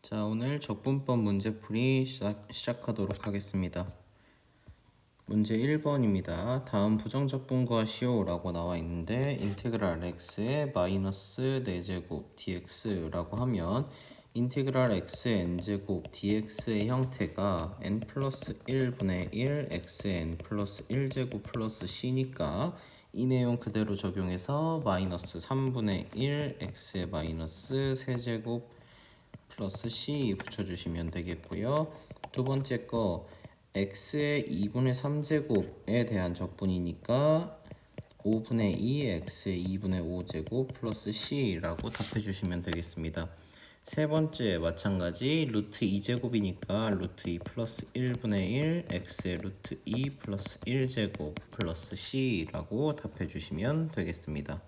자, 오늘 적분법 문제풀이 시작하도록 하겠습니다. 문제 1번입니다. 다음 부정적분 구하시오 라고 나와 있는데 인테그랄 x의 마이너스 4제곱 dx라고 하면 인테그랄 x의 n제곱 dx의 형태가 n 플러스 1분의 1 x의 n 플러스 1제곱 플러스 c니까 이 내용 그대로 적용해서 마이너스 3분의 1 x의 마이너스 세제곱 플러스 c 붙여주시면 되겠고요. 두 번째 거 x의 2분의 3제곱에 대한 적분이니까 5분의 2 x의 2분의 5제곱 플러스 c라고 답해주시면 되겠습니다. 세 번째 마찬가지 루트 2제곱이니까 루트 2 플러스 1분의 1 x의 루트 2 플러스 1제곱 플러스 c라고 답해주시면 되겠습니다.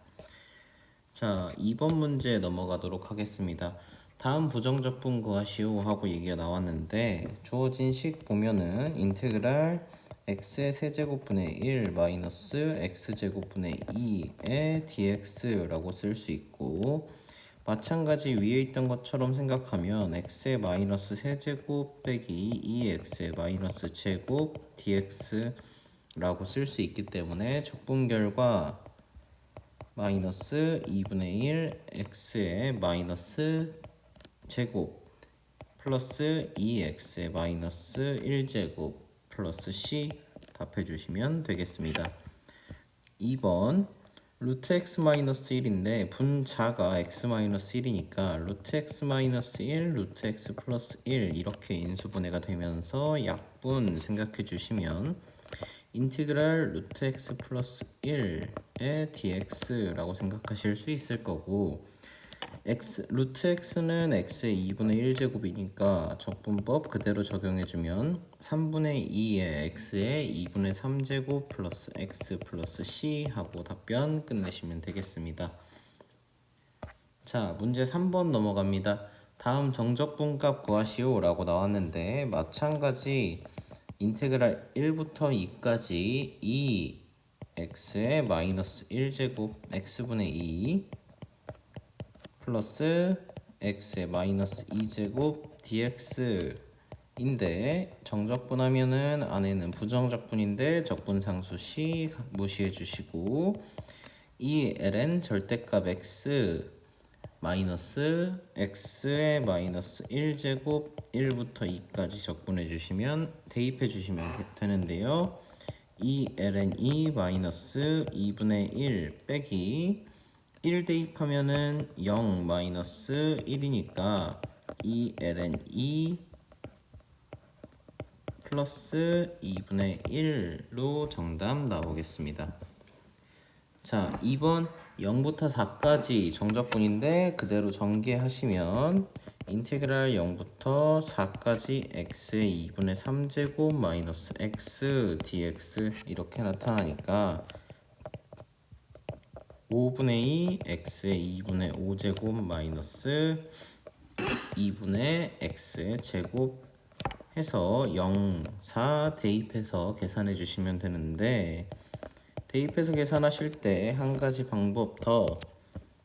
자, 2번 문제 넘어가도록 하겠습니다. 다음 부정적분 구하시오 하고 얘기가 나왔는데 주어진 식 보면은 인테그랄 x의 세제곱분의 1 마이너스 x제곱분의 2의 dx라고 쓸 수 있고, 마찬가지 위에 있던 것처럼 생각하면 x의 마이너스 세제곱 빼기 2x의 마이너스 제곱 dx라고 쓸 수 있기 때문에 적분 결과 마이너스 2분의 1 x의 마이너스 제곱 플러스 2x의 마이너스 1제곱 플러스 c 답해주시면 되겠습니다. 2번 루트 x 마이너스 1인데 분자가 x 마이너스 1이니까 루트 x 마이너스 1 루트 x 플러스 1 이렇게 인수분해가 되면서 약분 생각해 주시면 인티그랄 루트 x 플러스 1의 dx라고 생각하실 수 있을 거고, 루트 x는 x의 2분의 1제곱이니까 적분법 그대로 적용해주면 3분의 2의 x의 2분의 3제곱 플러스 x 플러스 c 하고 답변 끝내시면 되겠습니다. 자, 문제 3번 넘어갑니다. 다음 정적분값 구하시오 라고 나왔는데 마찬가지 인테그랄 1부터 2까지 2x의 마이너스 1제곱 x분의 2 플러스 x의 마이너스 2제곱 dx인데 정적분하면은 안에는 부정적분인데 적분상수 c 무시해 주시고, 이 ln 절대값 x 마이너스 x의 마이너스 1제곱 1부터 2까지 적분해 주시면 대입해 주시면 되는데요. 이 ln 마이너스 2분의 1 빼기 1 대입하면은 0 마이너스 1이니까 2ln 플러스 2분의 1로 정답 나오겠습니다. 자, 2번 0부터 4까지 정적분인데 그대로 전개하시면 인테그랄 0부터 4까지 x의 2분의 3제곱 마이너스 x dx 이렇게 나타나니까 5분의 2 x의 2분의 5제곱 마이너스 2분의 x의 제곱 해서 0, 4 대입해서 계산해 주시면 되는데, 대입해서 계산하실 때 한 가지 방법 더,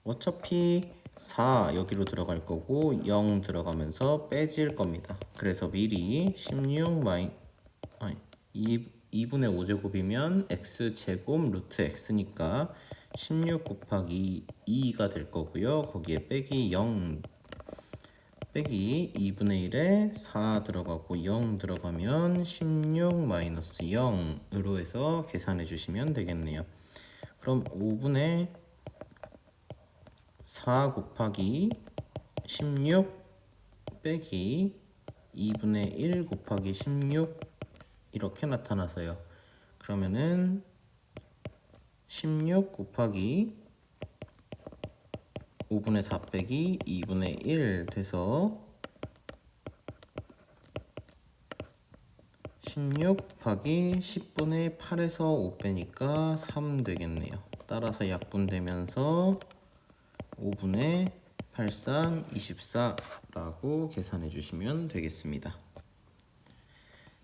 어차피 4 여기로 들어갈 거고 0 들어가면서 빼질 겁니다. 그래서 미리 2분의 5제곱이면 x제곱 루트 x니까 16 곱하기 2가 될 거고요. 거기에 빼기 0 빼기 2분의 1에 4 들어가고 0 들어가면 16 마이너스 0으로 해서 계산해 주시면 되겠네요. 그럼 5분의 4 곱하기 16 빼기 2분의 1 곱하기 16 이렇게 나타나서요. 그러면은 16 곱하기 5분의 4 빼기 2분의 1 돼서 16 곱하기 10분의 8에서 5 빼니까 3 되겠네요. 따라서 약분되면서 5분의 83, 24라고 계산해 주시면 되겠습니다.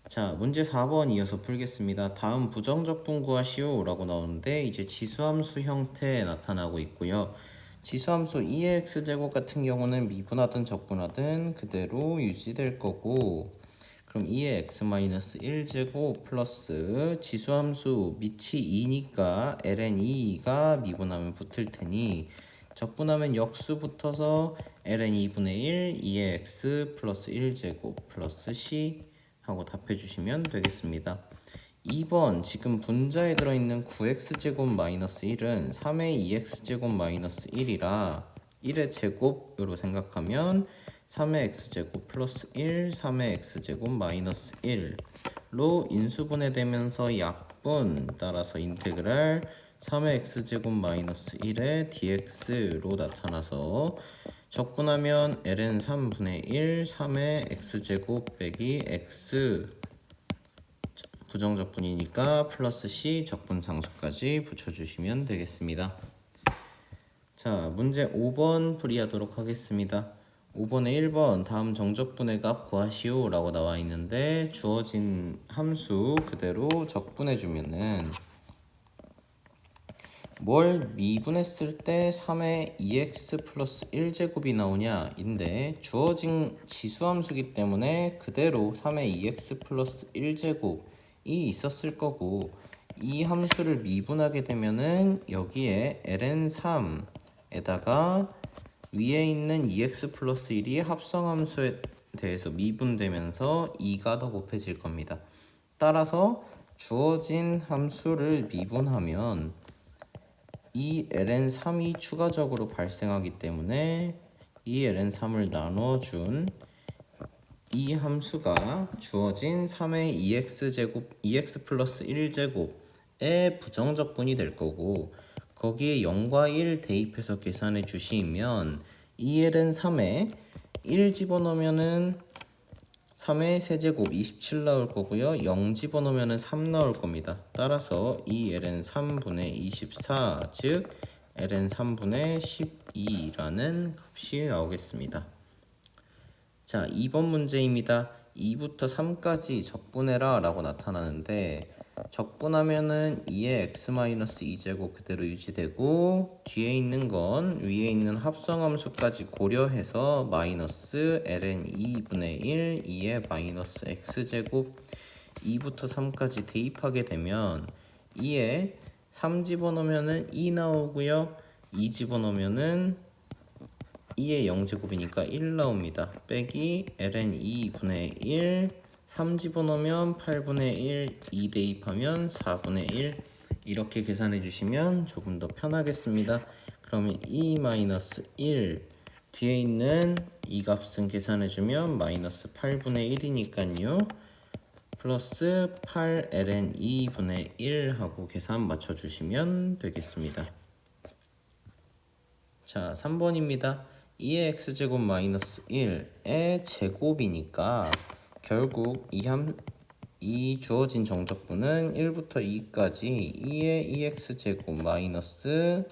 자, 문제 4번 이어서 풀겠습니다. 다음 부정적분 구하시오 라고 나오는데 이제 지수함수 형태에 나타나고 있고요. 지수함수 2의 x제곱 같은 경우는 미분하든 적분하든 그대로 유지될 거고, 그럼 2의 x-1제곱 플러스 지수함수 밑이 2니까 ln2가 미분하면 붙을 테니 적분하면 역수 붙어서 ln 2분의 1 2의 x 플러스 1제곱 플러스 c 하고 답해 주시면 되겠습니다. 2번 지금 분자에 들어있는 9x제곱 마이너스 1은 3의 2x제곱 마이너스 1이라 1의 제곱으로 생각하면 3의 x제곱 플러스 1 3의 x제곱 마이너스 1로 인수분해되면서 약분 따라서 인테그랄 3의 x제곱 마이너스 1의 dx로 나타나서 적분하면 ln 3분의 1 3의 x제곱 빼기 x 부정적분이니까 플러스 c 적분 상수까지 붙여주시면 되겠습니다. 자, 문제 5번 풀이하도록 하겠습니다. 5번에 1번 다음 정적분의 값 구하시오 라고 나와 있는데 주어진 함수 그대로 적분해 주면은 뭘 미분했을 때 3의 2x 플러스 1제곱이 나오냐 인데 주어진 지수함수기 때문에 그대로 3의 2x 플러스 1제곱이 있었을 거고, 이 함수를 미분하게 되면은 여기에 ln3에다가 위에 있는 2x 플러스 1이 합성함수에 대해서 미분되면서 2가 더 곱해질 겁니다. 따라서 주어진 함수를 미분하면 이 ln3이 추가적으로 발생하기 때문에 이 ln3을 나눠준 이 함수가 주어진 3의 2x 플러스 1제곱의 부정적분이 될 거고, 거기에 0과 1 대입해서 계산해 주시면 2ln3에 1 집어넣으면은 3의 세제곱 27 나올 거고요. 0 집어넣으면 3 나올 겁니다. 따라서 이 ln 3분의 24, 즉 ln 3분의 12라는 값이 나오겠습니다. 자, 2번 문제입니다. 2부터 3까지 적분해라 라고 나타나는데 적분하면은 2의 x-2제곱 그대로 유지되고 뒤에 있는 건 위에 있는 합성함수까지 고려해서 마이너스 ln 2분의 1 2의 마이너스 x제곱 2부터 3까지 대입하게 되면 2에 3 집어넣으면은 2 나오고요. 2 집어넣으면은 2의 0제곱이니까 1 나옵니다. 빼기 ln 2분의 1 3 집어넣으면 8분의 1 2 대입하면 4분의 1 이렇게 계산해 주시면 조금 더 편하겠습니다. 그러면 2-1 뒤에 있는 이 값은 계산해 주면 마이너스 8분의 1이니까요. 플러스 8 ln 2분의 1 하고 계산 맞춰 주시면 되겠습니다. 자, 3번입니다. 2의 x제곱 마이너스 1의 제곱이니까 결국 이 주어진 정적분은 1부터 2까지 2의 2x제곱 마이너스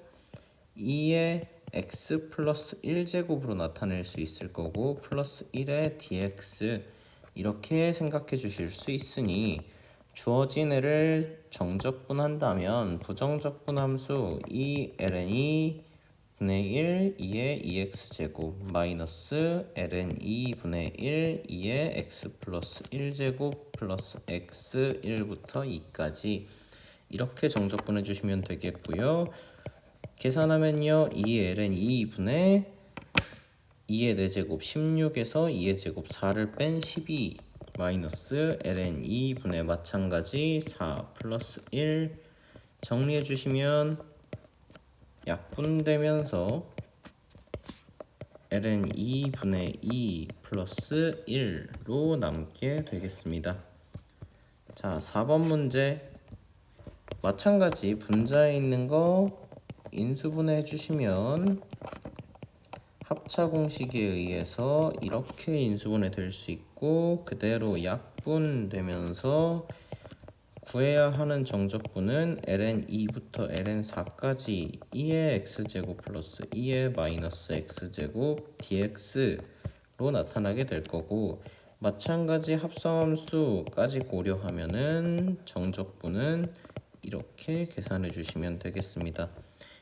2의 x 플러스 1제곱으로 나타낼 수 있을 거고, 플러스 1의 dx 이렇게 생각해 주실 수 있으니 주어진 애를 정적분한다면 부정적분 함수 2ln 2분의 1 2의 2x제곱 마이너스 ln 2분의 1 2의 x 플러스 1제곱 플러스 x 1부터 2까지 이렇게 정적분해 주시면 되겠고요. 계산하면요 2ln 2분의 2의 4제곱 16에서 2의 제곱 4를 뺀 12 마이너스 ln 2분의 마찬가지 4 플러스 1 정리해 주시면 약분되면서 ln 2분의 2 플러스 1로 남게 되겠습니다. 자, 4번 문제 마찬가지 분자에 있는 거 인수분해 해주시면 합차 공식에 의해서 이렇게 인수분해 될 수 있고, 그대로 약분되면서 구해야 하는 정적분은 ln 2부터 ln 4까지 2의 x제곱 플러스 2의 마이너스 x제곱 dx로 나타나게 될 거고, 마찬가지 합성함수까지 고려하면은 정적분은 이렇게 계산해 주시면 되겠습니다.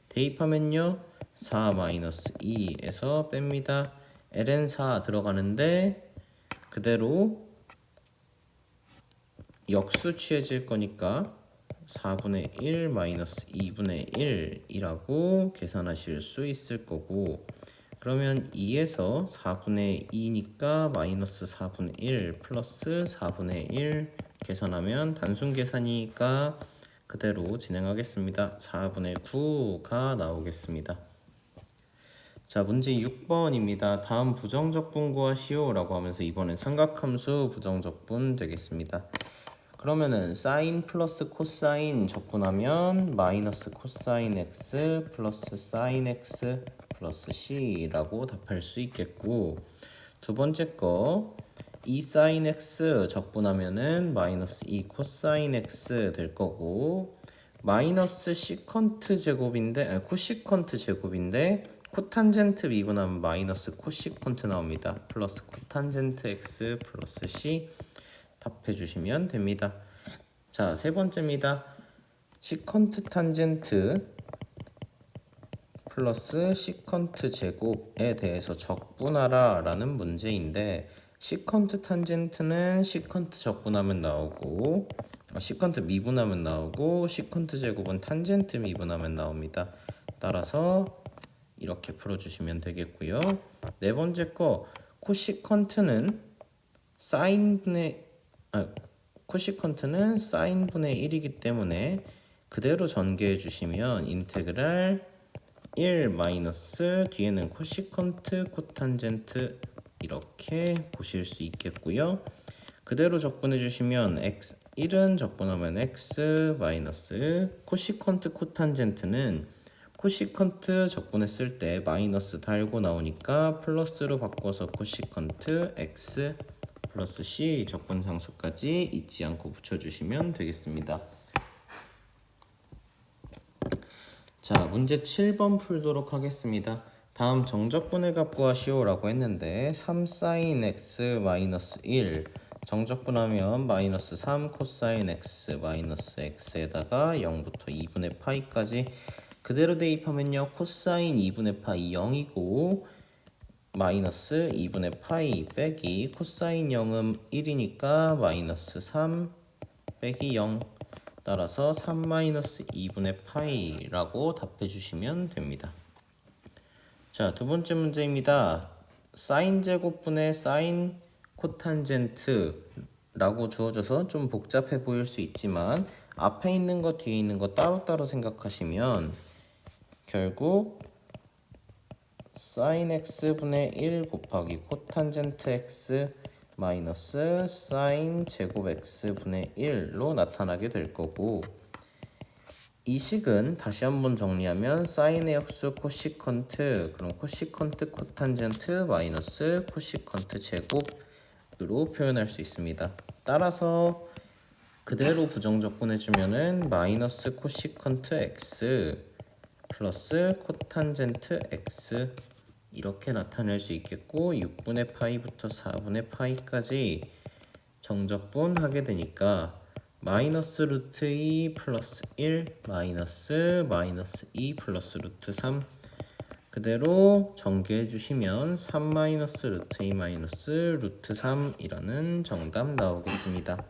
대입하면요 4 마이너스 2에서 뺍니다. ln 4 들어가는데 그대로 역수 취해질 거니까 4분의 1 마이너스 2분의 1이라고 계산하실 수 있을 거고, 그러면 2에서 4분의 2니까 마이너스 4분의 1 플러스 4분의 1 계산하면 단순 계산이니까 그대로 진행하겠습니다. 4분의 9가 나오겠습니다. 자, 문제 6번입니다. 다음 부정적분 구하시오라고 하면서 이번엔 삼각함수 부정적분 되겠습니다. 그러면은 사인 플러스 코사인 적분하면 마이너스 코사인 x 플러스 사인 x 플러스 c라고 답할 수 있겠고, 두 번째 거 2 사인 x 적분하면은 마이너스 2 코사인 x 될 거고, 마이너스 시컨트 제곱인데 코시컨트 제곱인데 코탄젠트 미분하면 마이너스 코시컨트 나옵니다. 플러스 코탄젠트 x 플러스 c 답해 주시면 됩니다. 자, 세 번째입니다. 시컨트 탄젠트 플러스 시컨트 제곱에 대해서 적분하라 라는 문제인데, 시컨트 탄젠트는 시컨트 적분하면 나오고 시컨트 미분하면 나오고 시컨트 제곱은 탄젠트 미분하면 나옵니다. 따라서 이렇게 풀어주시면 되겠고요. 네 번째 거 코시컨트는 코시컨트는 사인분의 1이기 때문에 그대로 전개해 주시면 인테그랄 1 마이너스 뒤에는 코시컨트 코탄젠트 이렇게 보실 수 있겠고요. 그대로 적분해 주시면 x 1은 적분하면 x 마이너스 코시컨트 코탄젠트는 코시컨트 적분했을 때 마이너스 달고 나오니까 플러스로 바꿔서 코시컨트 x 플러스 c 적분상수까지 잊지 않고 붙여주시면 되겠습니다. 자, 문제 7번 풀도록 하겠습니다. 다음 정적분의 값 구하시오라고 했는데 3 사인 x 마이너스 1 정적분하면 마이너스 3 코사인 x 마이너스 x에다가 0부터 2분의 파이까지 그대로 대입하면요 코사인 2분의 파이 0이고 마이너스 2분의 파이 빼기 코사인 0은 1이니까 마이너스 3 빼기 0 따라서 3 마이너스 2분의 파이라고 답해 주시면 됩니다. 자, 두 번째 문제입니다. 사인 제곱분의 사인 코탄젠트라고 주어져서 좀 복잡해 보일 수 있지만 앞에 있는 거 뒤에 있는 거 따로따로 생각하시면 결국 사인 x분의 1 곱하기 코탄젠트 x 마이너스 사인 제곱 x분의 1로 나타나게 될 거고, 이 식은 다시 한번 정리하면 사인의 역수 코시컨트, 그럼 코시컨트 코탄젠트 마이너스 코시컨트 제곱으로 표현할 수 있습니다. 따라서 그대로 부정적분해주면은 마이너스 코시컨트 x 플러스 코탄젠트 x 이렇게 나타낼 수 있겠고, 6분의 파이부터 4분의 파이까지 정적분하게 되니까 마이너스 루트 2 플러스 1 마이너스 2 플러스 루트 3 그대로 전개해 주시면 3 마이너스 루트 2 마이너스 루트 3이라는 정답 나오겠습니다.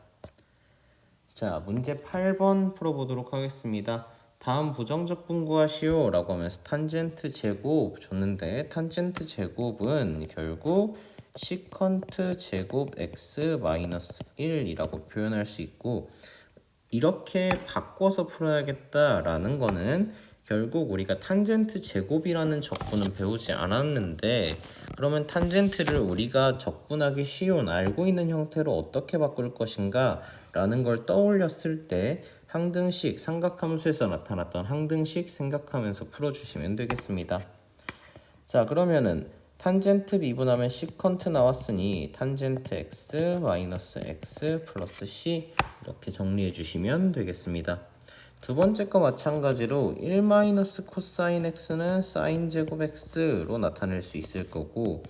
자, 문제 8번 풀어보도록 하겠습니다. 다음 부정적분 구하시오 라고 하면서 탄젠트 제곱 줬는데 탄젠트 제곱은 결국 시컨트 제곱 x 마이너스 1이라고 표현할 수 있고, 이렇게 바꿔서 풀어야겠다라는 거는 결국 우리가 탄젠트 제곱이라는 적분은 배우지 않았는데, 그러면 탄젠트를 우리가 적분하기 쉬운 알고 있는 형태로 어떻게 바꿀 것인가 라는 걸 떠올렸을 때 항등식, 삼각함수에서 나타났던 항등식 생각하면서 풀어주시면 되겠습니다. 자, 그러면은 탄젠트 미분하면 시컨트 나왔으니 탄젠트 x 마이너스 x 플러스 c 이렇게 정리해 주시면 되겠습니다. 두 번째 거 마찬가지로 1 마이너스 코사인 x는 사인 제곱 x로 나타낼 수 있을 거고,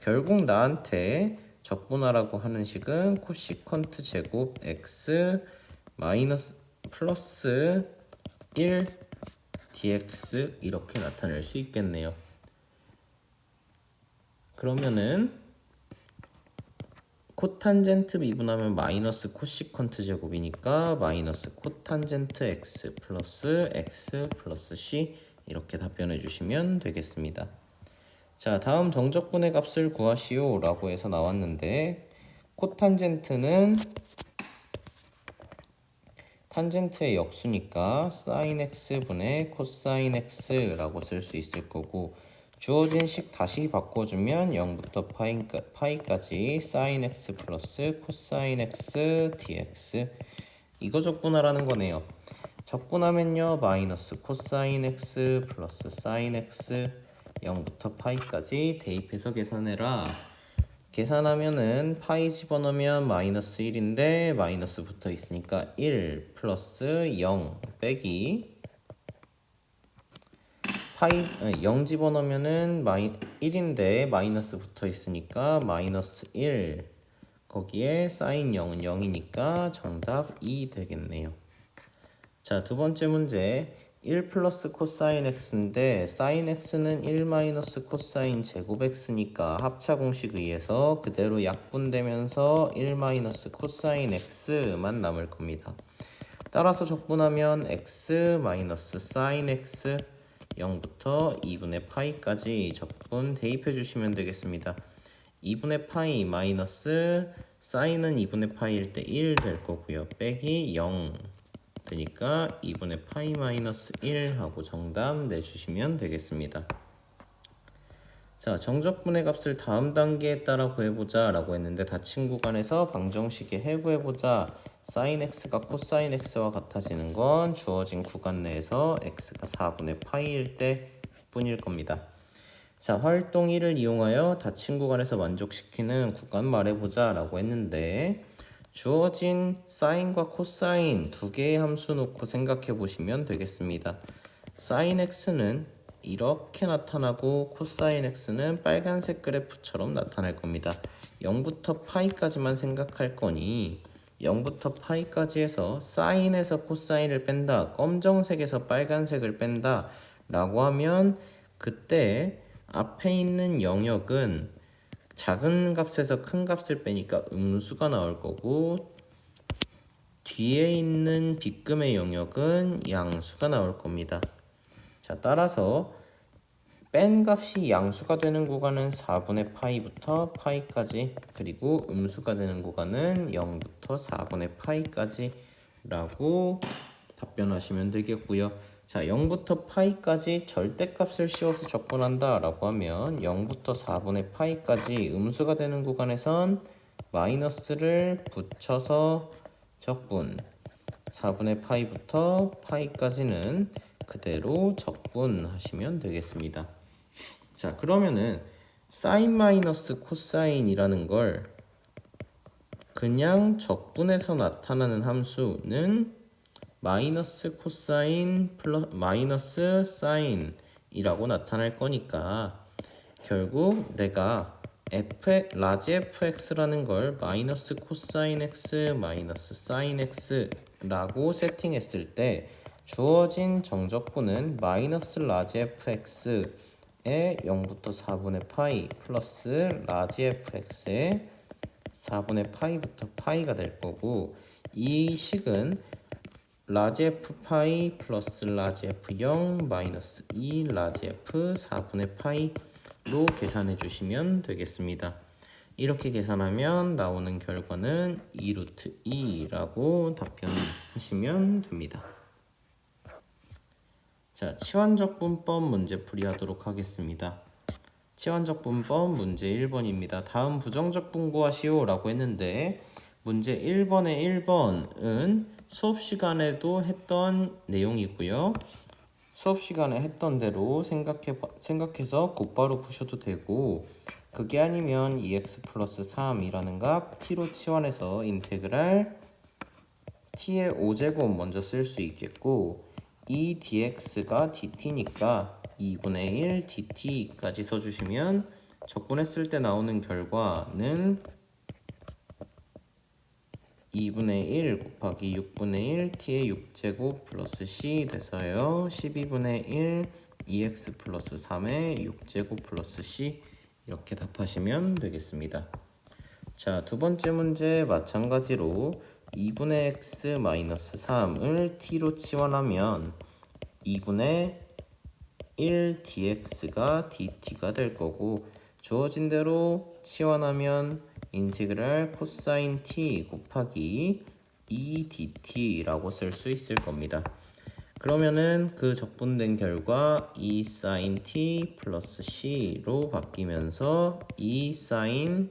결국 나한테 적분하라고 하는 식은 코시컨트 제곱 x 마이너스 플러스 1 dx 이렇게 나타낼 수 있겠네요. 그러면은 코탄젠트 미분하면 마이너스 코시컨트 제곱이니까 마이너스 코탄젠트 x 플러스 c 이렇게 답변해 주시면 되겠습니다. 자, 다음 정적분의 값을 구하시오 라고 해서 나왔는데 코탄젠트는 탄젠트의 역수니까 sin x분의 코사인 x라고 쓸 수 있을 거고 주어진 식 다시 바꿔주면 0부터 파이까지 sin x 플러스 코사인 x dx 이거 적분하라는 거네요. 적분하면요 마이너스 코사인 x 플러스 sin x 0부터 파이까지 대입해서 계산해라. 계산하면은 파이 집어넣으면 마이너스 1인데 마이너스 붙어 있으니까 1 플러스 0 빼기 0 집어넣으면은 1인데 마이너스 붙어 있으니까 마이너스 1 거기에 사인 0은 0이니까 정답 2 되겠네요. 자, 두 번째 문제 1 플러스 코사인 x인데 사인 x는 1 마이너스 코사인 제곱 x니까 합차 공식 의해서 그대로 약분되면서 1 마이너스 코사인 x만 남을 겁니다. 따라서 적분하면 x 마이너스 사인 x 0부터 2분의 파이까지 적분 대입해 주시면 되겠습니다. 2분의 파이 마이너스 사인은 2분의 파이일 때 1 될 거고요. 빼기 0 되니까 2분의 파이 마이너스 1 하고 정답 내주시면 되겠습니다. 자, 정적분의 값을 다음 단계에 따라 구해보자 라고 했는데 닫힌 구간에서 방정식에 해구해보자. sin x가 코사인 x와 같아지는 건 주어진 구간 내에서 x가 4분의 파이일 때 뿐일 겁니다. 자, 활동 1을 이용하여 닫힌 구간에서 만족시키는 구간 말해보자 라고 했는데 주어진 사인과 코사인 두 개의 함수 놓고 생각해 보시면 되겠습니다. 사인 x는 이렇게 나타나고 코사인 x는 빨간색 그래프처럼 나타날 겁니다. 0부터 파이까지만 생각할 거니 0부터 파이까지 해서 사인에서 코사인을 뺀다, 검정색에서 빨간색을 뺀다 라고 하면 그때 앞에 있는 영역은 작은 값에서 큰 값을 빼니까 음수가 나올 거고 뒤에 있는 빗금의 영역은 양수가 나올 겁니다. 자, 따라서 뺀 값이 양수가 되는 구간은 4분의 파이부터 파이까지 그리고 음수가 되는 구간은 0부터 4분의 파이까지 라고 답변하시면 되겠고요. 자, 0부터 파이까지 절대값을 씌워서 적분한다 라고 하면 0부터 4분의 파이까지 음수가 되는 구간에선 마이너스를 붙여서 적분 4분의 파이부터 파이까지는 그대로 적분하시면 되겠습니다. 자, 그러면은 사인 마이너스 코사인이라는 걸 그냥 적분해서 나타나는 함수는 마이너스 코사인 플러스 마이너스 사인이라고 나타날 거니까 결국 내가 라지 fx라는 걸 마이너스 코사인 x 마이너스 사인 x라고 세팅했을 때 주어진 정적분은 마이너스 라지 fx의 0부터 4분의 파이 플러스 라지 fx의 4분의 파이부터 파이가 될 거고 이 식은 라지 f 파이 플러스 라지 f0 마이너스 2 라지 f 4분의 파이로 계산해 주시면 되겠습니다. 이렇게 계산하면 나오는 결과는 2루트 2라고 답변하시면 됩니다. 자, 치환적분법 문제 풀이하도록 하겠습니다. 치환적분법 문제 1번입니다. 다음 부정적분 구하시오 라고 했는데 문제 1번의 1번은 수업 시간에도 했던 내용이고요. 수업 시간에 했던 대로 생각해서 곧바로 푸셔도 되고 그게 아니면 2x 플러스 3이라는 값 t로 치환해서 인테그랄 t의 5제곱 먼저 쓸 수 있겠고 이 dx가 dt니까 2분의 1 dt까지 써주시면 적분했을 때 나오는 결과는 2분의 1 곱하기 6분의 1 t의 6제곱 플러스 c 돼서요 12분의 1 2x 플러스 3의 6제곱 플러스 c 이렇게 답하시면 되겠습니다. 자, 두 번째 문제 마찬가지로 2분의 x 마이너스 3을 t로 치환하면 2분의 1 dx가 dt가 될 거고 주어진 대로 치환하면 인티그랄 코사인 t 곱하기 2dt라고 쓸 수 있을 겁니다. 그러면은 그 적분된 결과 2 sin t 플러스 c로 바뀌면서 2 sin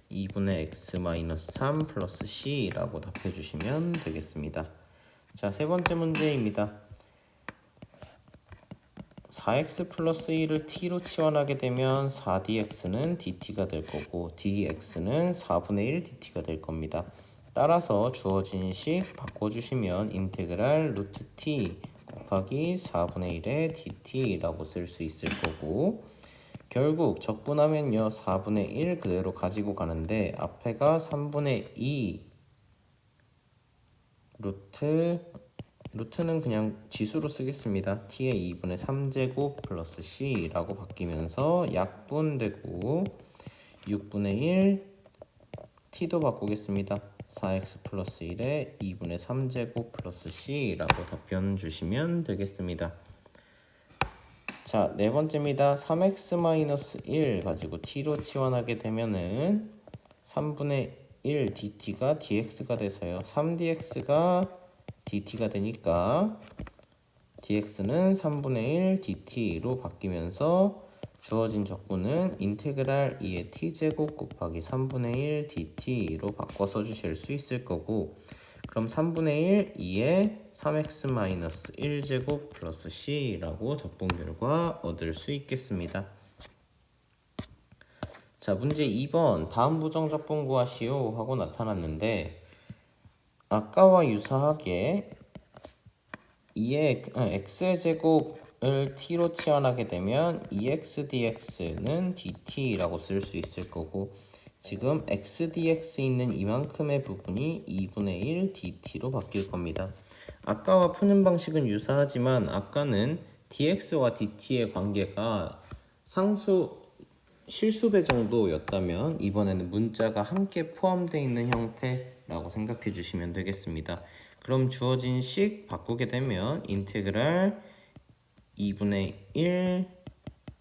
2분의 x 마이너스 3 플러스 c라고 답해 주시면 되겠습니다. 자, 세 번째 문제입니다. 4x 플러스 1을 t로 치환하게 되면 4dx는 dt가 될 거고 dx는 4분의 1 dt가 될 겁니다. 따라서 주어진 식 바꿔주시면 인테그랄 루트 t 곱하기 4분의 1의 dt라고 쓸 수 있을 거고 결국 적분하면요 4분의 1 그대로 가지고 가는데 앞에가 3분의 2 루트는 그냥 지수로 쓰겠습니다. t의 2분의 3제곱 플러스 c라고 바뀌면서 약분되고 6분의 1 t도 바꾸겠습니다. 4x 플러스 1에 2분의 3제곱 플러스 c라고 답변 주시면 되겠습니다. 자, 네 번째입니다. 3x 마이너스 1 가지고 t로 치환하게 되면은 3분의 1 dt가 dx가 돼서요 3dx가 dt가 되니까 dx는 3분의 1 dt로 바뀌면서 주어진 적분은 인테그랄 2의 t제곱 곱하기 3분의 1 dt로 바꿔 써주실 수 있을 거고 그럼 3분의 1 2의 3x 마이너스 1제곱 플러스 c라고 적분 결과 얻을 수 있겠습니다. 자, 문제 2번 다음 부정적분 구하시오 하고 나타났는데 아까와 유사하게 2의 x의 제곱을 t로 치환하게 되면 2x dx는 dt라고 쓸 수 있을 거고 지금 x dx 있는 이만큼의 부분이 2분의 1 dt로 바뀔 겁니다. 아까와 푸는 방식은 유사하지만 아까는 dx와 dt의 관계가 실수배 정도였다면 이번에는 문자가 함께 포함되어 있는 형태라고 생각해 주시면 되겠습니다. 그럼 주어진 식 바꾸게 되면 인테그랄 2분의 1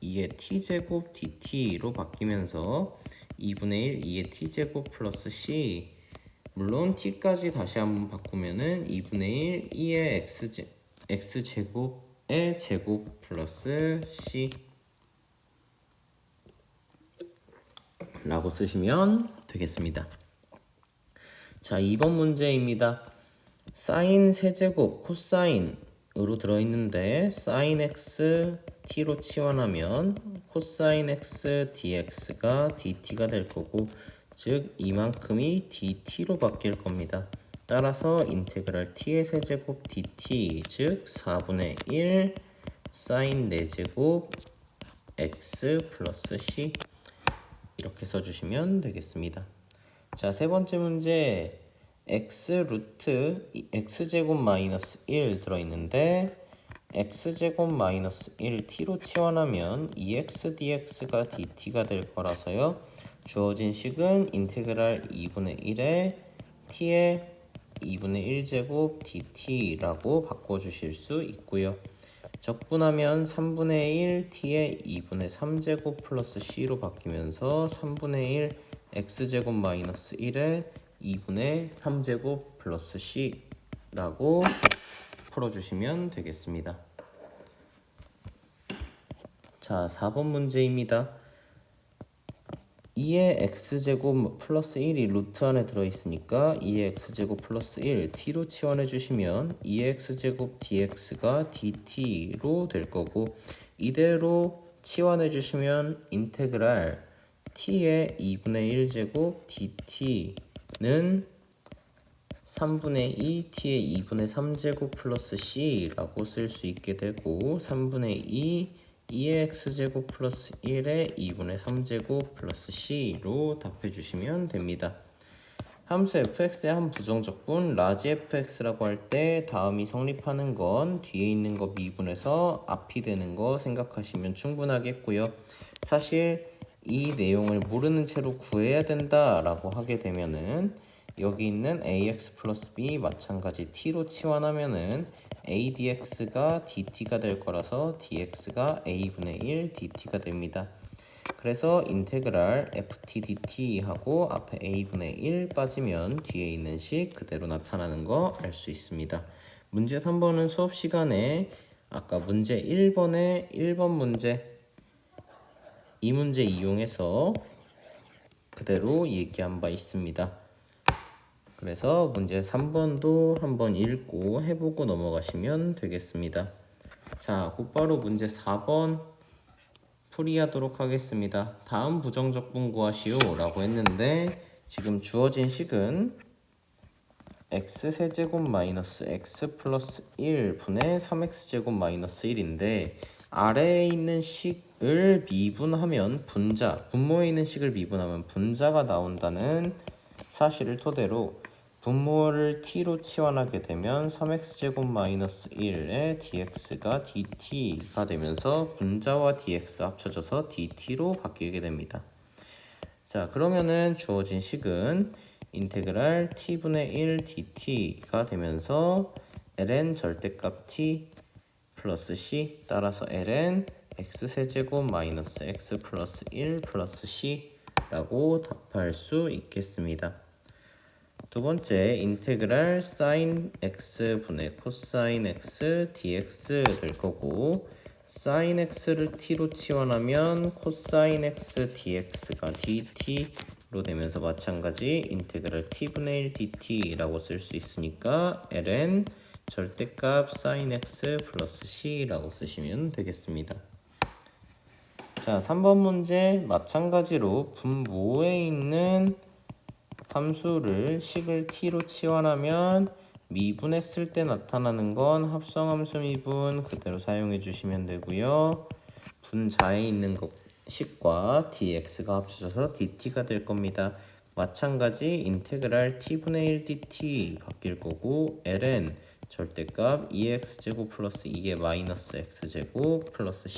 2의 t제곱 dt로 바뀌면서 2분의 1 2의 t제곱 플러스 c 물론 t까지 다시 한번 바꾸면은 2분의 1 2의 x제곱의 제곱 플러스 c 라고 쓰시면 되겠습니다. 자, 2번 문제입니다. 사인 세제곱 코사인으로 들어있는데 사인 x t로 치환하면 코사인 x dx가 dt가 될 거고 즉 이만큼이 dt로 바뀔 겁니다. 따라서 인테그랄 t의 세제곱 dt 즉 4분의 1 사인 4제곱 x 플러스 c 이렇게 써주시면 되겠습니다. 자, 세 번째 문제 x 루트 x제곱 마이너스 1 들어있는데 x제곱 마이너스 1 t로 치환하면 2x dx가 dt가 될 거라서요 주어진 식은 인테그랄 2분의 1에 t의 2분의 1제곱 dt라고 바꿔주실 수 있고요 적분하면 3분의 1 t의 2분의 3제곱 플러스 c로 바뀌면서 3분의 1 x제곱 마이너스 1의 2분의 3제곱 플러스 c라고 풀어주시면 되겠습니다. 자, 4번 문제입니다. 2의 x제곱 플러스 1이 루트 안에 들어있으니까 2의 x제곱 플러스 1 t로 치환해 주시면 2의 x제곱 dx가 dt로 될 거고 이대로 치환해 주시면 인테그랄 t의 2분의 1제곱 dt는 3분의 2 t의 2분의 3제곱 플러스 c라고 쓸 수 있게 되고 3분의 2 2의 x제곱 플러스 1의 2분의 3제곱 플러스 c로 답해 주시면 됩니다. 함수 fx의 한 부정적분 라지 fx라고 할 때 다음이 성립하는 건 뒤에 있는 거 미분해서 앞이 되는 거 생각하시면 충분하겠고요. 사실 이 내용을 모르는 채로 구해야 된다라고 하게 되면은 여기 있는 ax 플러스 b 마찬가지 t로 치환하면은 a dx가 dt가 될 거라서 dx가 a분의 1 dt가 됩니다. 그래서 인테그랄 ft dt 하고 앞에 a분의 1 빠지면 뒤에 있는 식 그대로 나타나는 거 알 수 있습니다. 문제 3번은 수업 시간에 아까 문제 1번에 1번 문제 이 문제 이용해서 그대로 얘기한 바 있습니다. 그래서 문제 3번도 한번 읽고 해보고 넘어가시면 되겠습니다. 자, 곧바로 문제 4번 풀이하도록 하겠습니다. 다음 부정적분 구하시오 라고 했는데 지금 주어진 식은 x세제곱 마이너스 x 플러스 1분의 3x제곱 마이너스 1인데 아래에 있는 식을 미분하면 분모에 있는 식을 미분하면 분자가 나온다는 사실을 토대로 분모를 t로 치환하게 되면 3x제곱 마이너스 1의 dx가 dt가 되면서 분자와 dx 합쳐져서 dt로 바뀌게 됩니다. 자, 그러면은 주어진 식은 인테그랄 t분의 1 dt가 되면서 ln 절대값 t 플러스 c 따라서 ln x세제곱 마이너스 x 플러스 1 플러스 c라고 답할 수 있겠습니다. 두 번째 인테그랄 sin x 분의 코사인 x dx 될 거고 sin x를 t로 치환하면 코사인 x dx가 dt로 되면서 마찬가지 인테그랄 t분의 1 dt라고 쓸 수 있으니까 ln 절대값 sin x 플러스 c라고 쓰시면 되겠습니다. 자, 3번 문제 마찬가지로 분모에 있는 함수를 식을 t로 치환하면 미분했을 때 나타나는 건 합성함수 미분 그대로 사용해 주시면 되고요. 분자에 있는 식과 dx가 합쳐져서 dt가 될 겁니다. 마찬가지 인테그랄 t분의 1 dt 바뀔 거고 ln 절대값 2x제곱 플러스 2의 마이너스 x제곱 플러스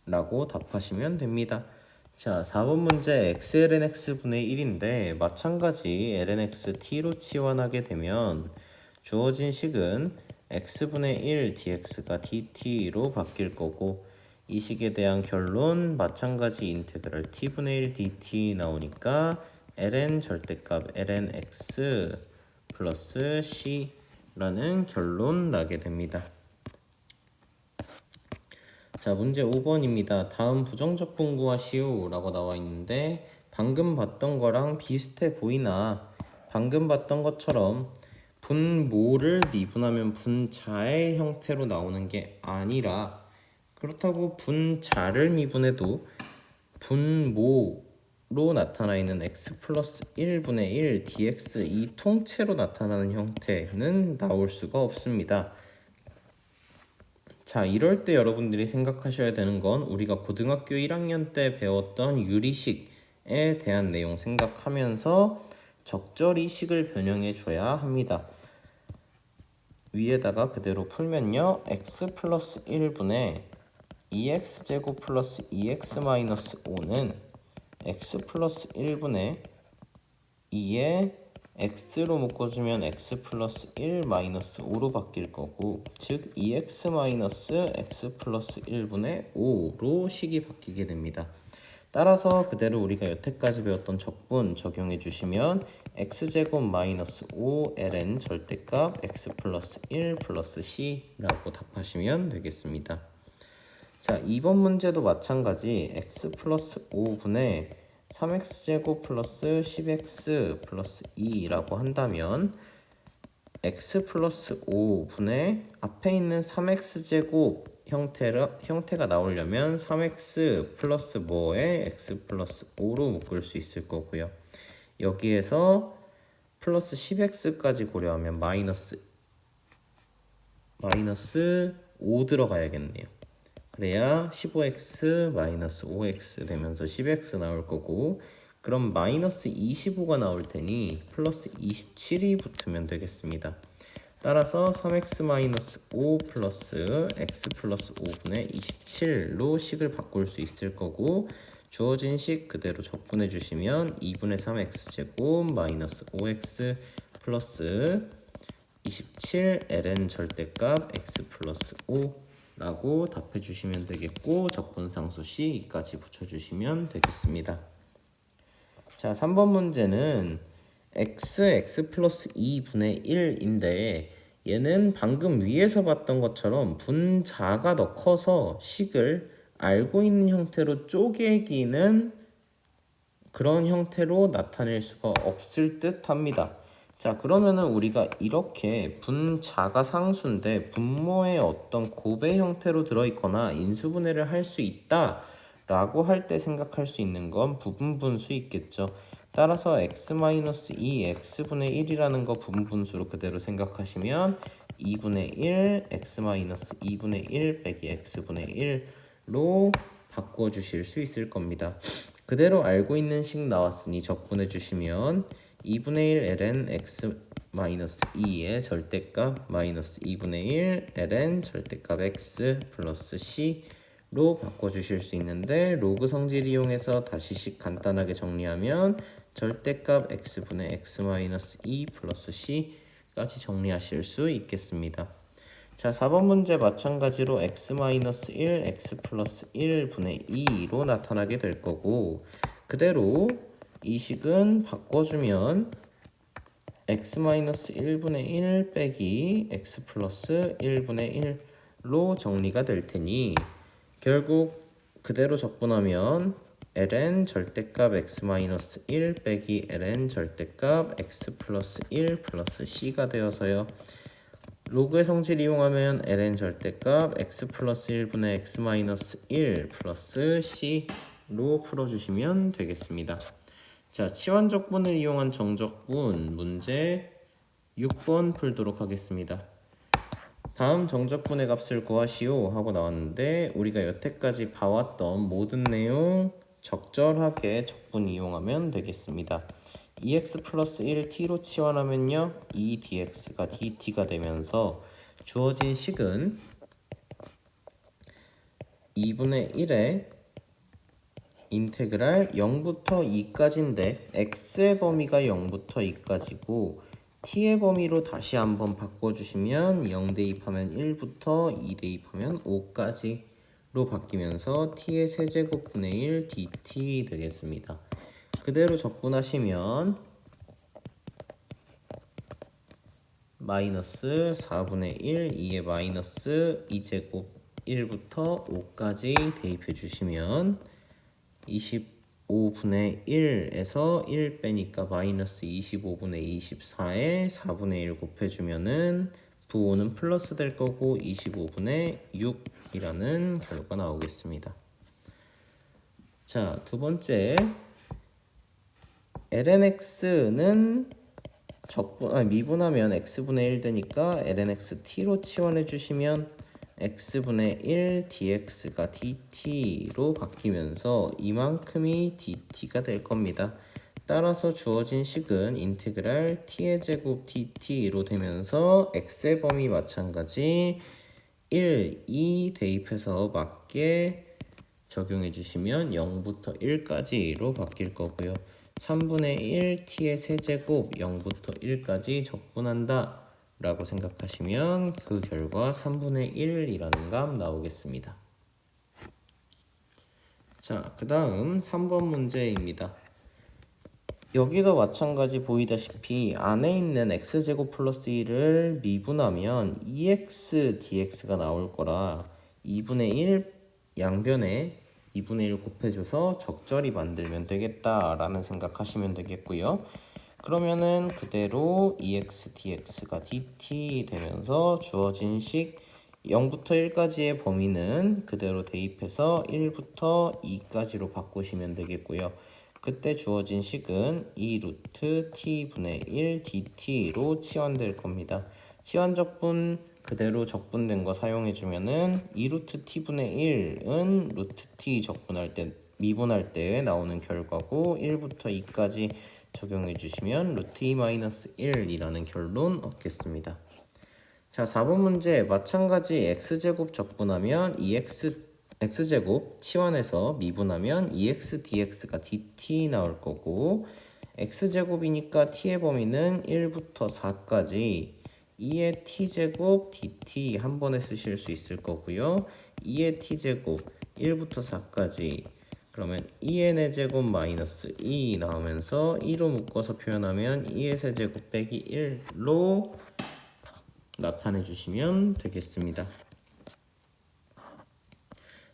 c라고 답하시면 됩니다. 자, 4번 문제 xln x분의 1인데 마찬가지 ln x t로 치환하게 되면 주어진 식은 x분의 1 dx가 dt로 바뀔 거고 이 식에 대한 결론 마찬가지 인테그랄 t분의 1 dt 나오니까 ln 절대값 ln x 플러스 c라는 결론 나게 됩니다. 자, 문제 5번입니다. 다음 부정적분 구하시오 라고 나와 있는데 방금 봤던 거랑 비슷해 보이나 방금 봤던 것처럼 분모를 미분하면 분자의 형태로 나오는 게 아니라 그렇다고 분자를 미분해도 분모로 나타나 있는 x 플러스 1분의 1 dx 이 통째로 나타나는 형태는 나올 수가 없습니다. 자, 이럴 때 여러분들이 생각하셔야 되는 건 우리가 고등학교 1학년 때 배웠던 유리식에 대한 내용 생각하면서 적절히 식을 변형해 줘야 합니다. 위에다가 그대로 풀면요. x 플러스 1분의 2x제곱 플러스 2x 마이너스 5는 x 플러스 1분의 2의 x로 묶어주면 x 플러스 1 마이너스 5로 바뀔 거고 즉 2x 마이너스 x 플러스 1분의 5로 식이 바뀌게 됩니다. 따라서 그대로 우리가 여태까지 배웠던 적분 적용해 주시면 x제곱 마이너스 5 ln 절대값 x 플러스 1 플러스 c라고 답하시면 되겠습니다. 자, 2번 문제도 마찬가지 x 플러스 5분의 3x제곱 플러스 10x 플러스 2라고 한다면 x 플러스 5분의 앞에 있는 3x제곱 형태가 나오려면 3x 플러스 뭐에 x 플러스 5로 묶을 수 있을 거고요. 여기에서 플러스 10x까지 고려하면 마이너스 5 들어가야겠네요. 그래야 15x 마이너스 5x 되면서 10x 나올 거고 그럼 마이너스 25가 나올 테니 플러스 27이 붙으면 되겠습니다. 따라서 3x-5 플러스 x 플러스 5분의 27로 식을 바꿀 수 있을 거고, 주어진 식 그대로 적분해 주시면 2분의 3x제곱 마이너스 5x 플러스 27 ln 절대값 x 플러스 5라고 답해 주시면 되겠고, 적분상수 c 2까지 붙여주시면 되겠습니다. 자, 3번 문제는 x 플러스 2분의 1인데 얘는 방금 위에서 봤던 것처럼 분자가 더 커서 식을 알고 있는 형태로 쪼개기는 그런 형태로 나타낼 수가 없을 듯 합니다. 자, 그러면은 우리가 이렇게 분자가 상수인데 분모의 어떤 곱의 형태로 들어있거나 인수분해를 할 수 있다 라고 할 때 생각할 수 있는 건 부분분수 있겠죠. 따라서 x-2 x분의 1이라는 거 부분분수로 그대로 생각하시면 2분의 1 x-2분의 1 빼기 x분의 1로 바꿔 주실 수 있을 겁니다. 그대로 알고 있는 식 나왔으니 적분해 주시면 2분의 1 ln x-2의 절대값 마이너스 2분의 1 ln 절대값 x 플러스 c로 바꿔주실 수 있는데, 로그 성질 이용해서 다시 식 간단하게 정리하면 절대값 x분의 x-2 플러스 c까지 정리하실 수 있겠습니다. 자, 4번 문제 마찬가지로 x-1 x 플러스 1분의 2로 나타나게 될 거고, 그대로 이 식은 바꿔주면 x-1분의 1 빼기 x 플러스 1분의 1로 정리가 될 테니, 결국 그대로 적분하면 ln 절대값 x-1 빼기 ln 절대값 x 플러스 1 플러스 c가 되어서요, 로그의 성질 이용하면 ln 절대값 x 플러스 1분의 x 마이너스 1 플러스 c로 풀어주시면 되겠습니다. 자, 치환적분을 이용한 정적분 문제 6번 풀도록 하겠습니다. 다음 정적분의 값을 구하시오 하고 나왔는데, 우리가 여태까지 봐왔던 모든 내용 적절하게 적분 이용하면 되겠습니다. 2x 플러스 1 t로 치환하면요 2dx가 dt가 되면서 주어진 식은 2분의 1에 인테그랄 0부터 2까지인데 x의 범위가 0부터 2까지고 t의 범위로 다시 한번 바꿔주시면 0 대입하면 1부터 2 대입하면 5까지로 바뀌면서 t의 세제곱분의 1 dt 되겠습니다. 그대로 적분하시면 마이너스 4분의 1, 2의 마이너스 2제곱 1부터 5까지 대입해 주시면 25분의 1에서 1 빼니까 마이너스 25분의 24에 4분의 1 곱해주면은 부호는 플러스 될 거고 25분의 6이라는 결과 나오겠습니다. 자, 두 번째 lnx는 미분하면 x분의 1 되니까 lnx t로 치환해 주시면 x분의 1 dx가 dt로 바뀌면서 이만큼이 dt가 될 겁니다. 따라서 주어진 식은 인테그랄 t의 제곱 dt로 되면서 x의 범위 마찬가지 1, 2 대입해서 맞게 적용해 주시면 0부터 1까지로 바뀔 거고요. 3분의 1 t의 세제곱 0부터 1까지 적분한다 라고 생각하시면 그 결과 3분의 1이라는 값 나오겠습니다. 자, 그 다음 3번 문제입니다. 여기도 마찬가지 보이다시피 안에 있는 x제곱 플러스 1을 미분하면 2x dx가 나올 거라 2분의 1 양변에 2분의 1 곱해줘서 적절히 만들면 되겠다라는 생각하시면 되겠고요. 그러면은 그대로 2x dx가 dt 되면서 주어진 식 0부터 1까지의 범위는 그대로 대입해서 1부터 2까지로 바꾸시면 되겠고요. 그때 주어진 식은 2루트 t분의 1 dt로 치환될 겁니다. 치환적분 그대로 적분된 거 사용해주면은 2루트 t분의 1은 루트 t 적분할 때 미분할 때 나오는 결과고 1부터 2까지 적용해 주시면 루트 2-1이라는 결론 얻겠습니다. 자, 4번 문제 마찬가지 x제곱 적분하면 x제곱 치환해서 미분하면 2x dx가 dt 나올 거고 x제곱이니까 t의 범위는 1부터 4까지 2의 t제곱 dt 한 번에 쓰실 수 있을 거고요. 2의 t제곱 1부터 4까지 그러면 2n의 제곱 마이너스 2 나오면서 2로 묶어서 표현하면 2의 세제곱 빼기 1로 나타내 주시면 되겠습니다.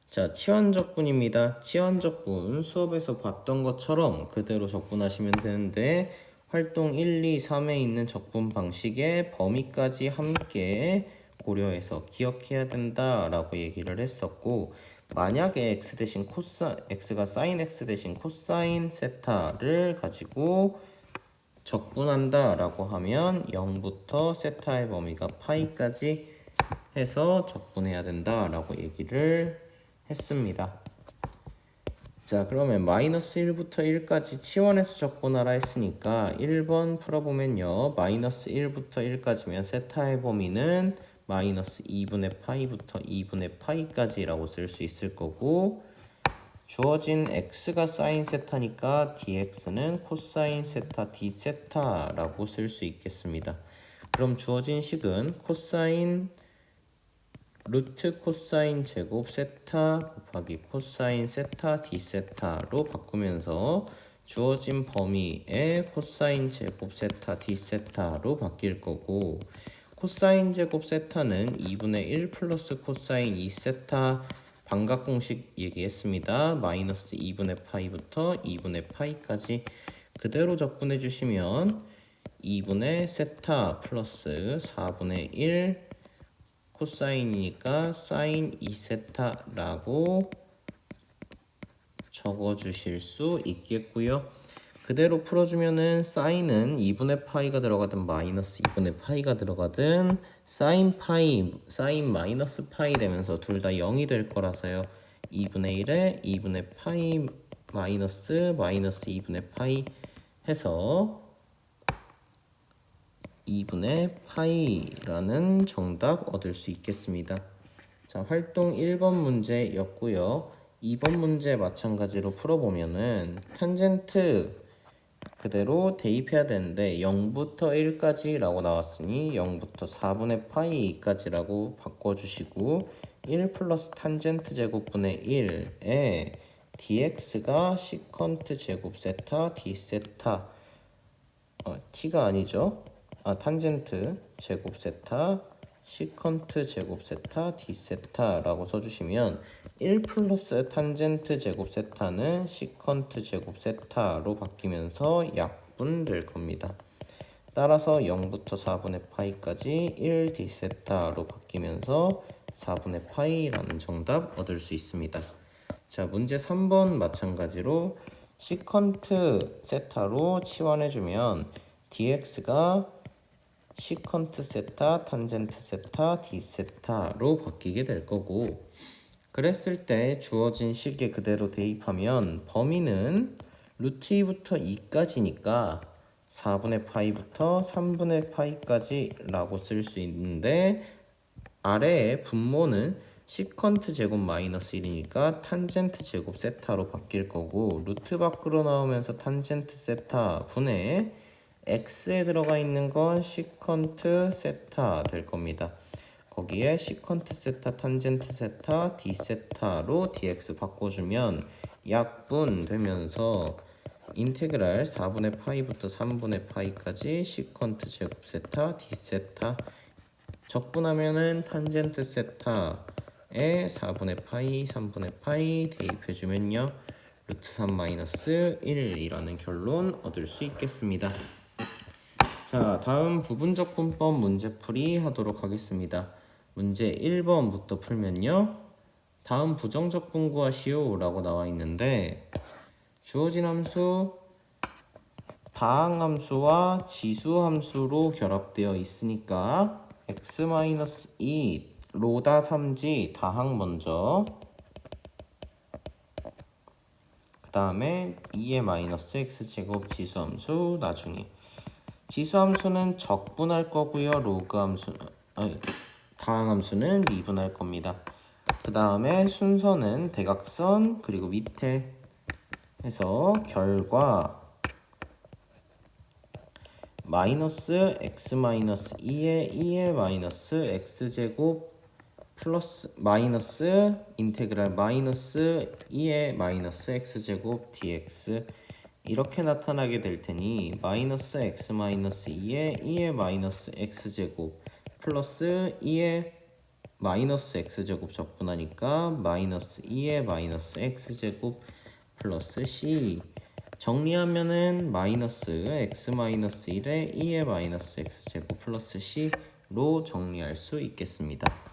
자, 치환적분입니다. 치환적분 수업에서 봤던 것처럼 그대로 적분하시면 되는데 활동 1, 2, 3에 있는 적분 방식의 범위까지 함께 고려해서 기억해야 된다라고 얘기를 했었고 만약에 x가 sin x 대신 코사인 세타를 가지고 적분한다 라고 하면 0부터 세타의 범위가 파이까지 해서 적분해야 된다 라고 얘기를 했습니다. 자, 그러면 마이너스 1부터 1까지 치환해서 적분하라 했으니까 1번 풀어보면요. 마이너스 1부터 1까지면 세타의 범위는 마이너스 2분의 파이부터 2분의 파이까지라고 쓸 수 있을 거고 주어진 x가 사인 세타니까 dx는 코사인 세타 d 세타라고 쓸 수 있겠습니다. 그럼 주어진 식은 코사인 루트 코사인 제곱 세타 곱하기 코사인 세타 d 세타로 바꾸면서 주어진 범위의 코사인 제곱 세타 d 세타로 바뀔 거고 코사인 제곱 세타는 2분의 1 플러스 코사인 2 세타 반각 공식 얘기했습니다. 마이너스 2분의 파이부터 2분의 파이까지 그대로 적분해 주시면 2분의 세타 플러스 4분의 1 코사인이니까 사인 2세타라고 적어 주실 수 있겠고요. 그대로 풀어주면은 사인은 2분의 파이가 들어가든 마이너스 2분의 파이가 들어가든 사인 마이너스 파이 되면서 둘 다 0이 될 거라서요. 2분의 1에 2분의 파이 마이너스 2분의 파이 해서 2분의 파이라는 정답 얻을 수 있겠습니다. 자, 활동 1번 문제였고요. 2번 문제 마찬가지로 풀어보면은 탄젠트 그대로 대입해야 되는데 0부터 1까지 라고 나왔으니 0부터 4분의 파이까지라고 바꿔주시고 1 플러스 탄젠트 제곱분의 1에 dx가 시컨트 제곱 세타 d 세타 t가 아니죠. 탄젠트 제곱 세타 시컨트 제곱 세타 d 세타라고 써주시면 1 플러스 탄젠트 제곱 세타는 시컨트 제곱 세타로 바뀌면서 약분 될 겁니다. 따라서 0부터 4분의 파이까지 1 d 세타로 바뀌면서 4분의 파이라는 정답 얻을 수 있습니다. 자, 문제 3번 마찬가지로 시컨트 세타로 치환해주면 dx가 시컨트 세타, 탄젠트 세타, d 세타로 바뀌게 될 거고 그랬을 때 주어진 식에 그대로 대입하면 범위는 루트 2부터 2까지니까 4분의 파이부터 3분의 파이까지 라고 쓸 수 있는데 아래의 분모는 시컨트 제곱 마이너스 1이니까 탄젠트 제곱 세타로 바뀔 거고 루트 밖으로 나오면서 탄젠트 세타 분의 x에 들어가 있는 건 시컨트 세타 될 겁니다. 거기에 시컨트 세타, 탄젠트 세타, d 세타로 dx 바꿔주면 약분 되면서 인테그랄 4분의 파이부터 3분의 파이까지 시컨트 제곱 세타, d 세타 적분하면은 탄젠트 세타에 4분의 파이, 3분의 파이 대입해주면요 루트 3 마이너스 1이라는 결론 얻을 수 있겠습니다. 자, 다음 부분적분법 문제풀이 하도록 하겠습니다. 문제 1번부터 풀면요. 다음 부정적분 구하시오 라고 나와 있는데 주어진 함수 다항함수와 지수함수로 결합되어 있으니까 x-2 로다 3지 다항 먼저 그 다음에 2의 마이너스 x제곱 지수함수 나중에. 지수함수는 적분할 거고요. 다항함수는 미분할 겁니다. 그 다음에 순서는 대각선 그리고 밑에 해서 결과 마이너스 x 마이너스 2의 마이너스 x제곱 플러스 마이너스 인테그랄 마이너스 2의 마이너스 x제곱 dx 이렇게 나타나게 될 테니 마이너스 x 마이너스 2의 마이너스 x제곱 플러스 2의 마이너스 x제곱 적분하니까 마이너스 2의 마이너스 x제곱 플러스 c 정리하면은 마이너스 x 마이너스 1의 2의 마이너스 x제곱 플러스 c로 정리할 수 있겠습니다.